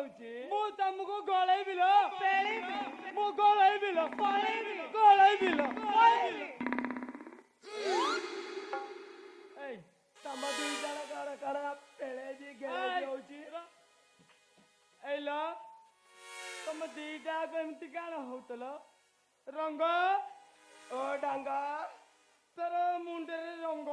कहूची मु तुमको गळै बिलो मु गळै बिलो गळै बिलो ए तम दुई जण कण कण पेळे जी गेळे होची एलो तुम दीटा केमती काण होतलो रंग ओ डांगा तर मुंडरे रंग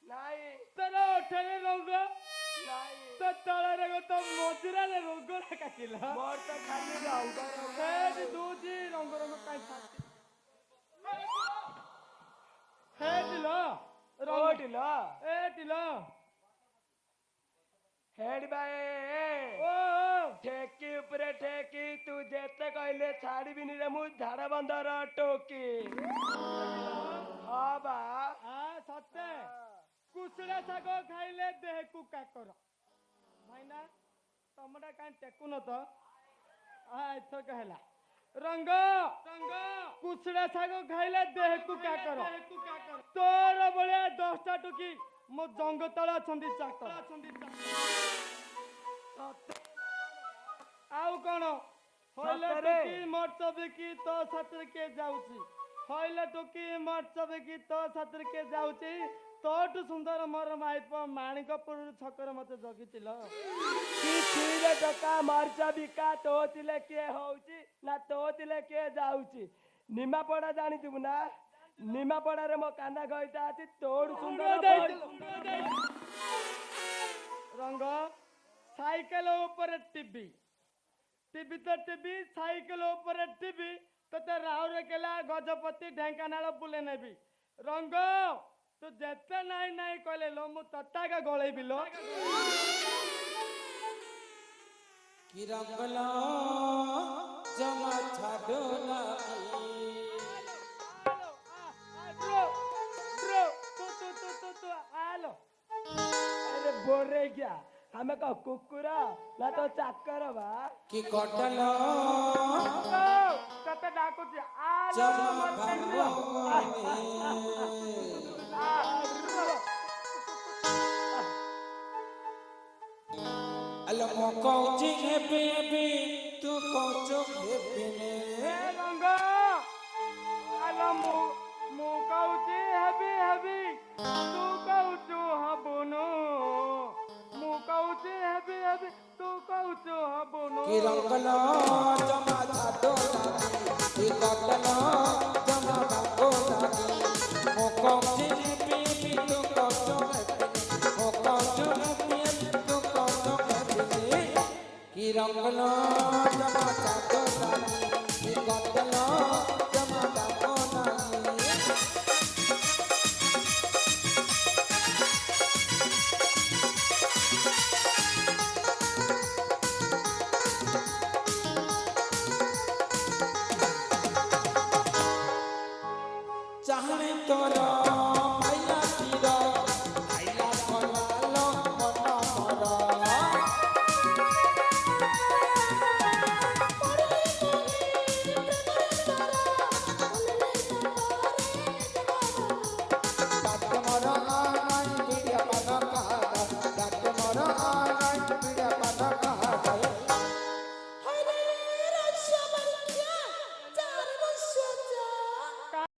नाही तर ओठरे रंग नाही तो तळरे तो मजुराले रोग काटिला मोर तो खाली रंग हे दूजी रंग रंग काई छाती हे दिलो रोटिलो ए दिलो हेड बाय ओ ठेकी उपरे ठेकी तू जेते कहले छाड़बिनी रे मु झाड़ा बंदर टोकी हाँ बा आ सत्य कुसड़ा शाग खाइले देह को काकर भाईना तमटा काई टेकुन तो एथर कहला रंग कुसड़ा शाग खाइले देह को काकर तोर बलिया 10टा टुकी मो जंग तले अछंती चाकर आउ कौन हइले टुकी मर्च बिकी तो साथरे के जाउची हइले टुकी मर्च बिकी तो साथरे के जाउची तोटु सुंदर मोर माइप माणिकपुर छकर मते जगितिल की छीरे टका मर्चा बिका तोतिले के होउची ना तोतिले के जाउची निमापड़ा जानी तू ना निमापड़ा रे मो काना गइता आती तोड़ सुंदर रंग साइकिल ऊपर टीवी टीवी तो टीवी साइकिल ऊपर टीवी तो राहुल केला गजपति ढेंकानाल बुले नेबी रंग तू जेते नाई नाई कहले लो मु तत्ता का गळे बिलो कि रंगला जमा छाडो ना ब्रो ब्रो तू आलो अरे बोरे क्या हमें कह कुकुरा ना तो चाकर बा कि कटला कते डाकुची आलो जमा मत अल मो कहूची हेबी तू कहूचो हेबिने रंग आलो मु कहूची हेबी तू कहूचु हबुनु मु कहूची हेबी तू कहूचु हबुनु कि रंगला जमा छाडो ना कि कटला जमा भागो ना मो कहूची हेबी तू कहूचो हेबिने मो कहूचो हेबी तू कहूचो हेबिने कि रंगला जमा छाडो ना कि कटला जमा भागो ना चाहने तोरा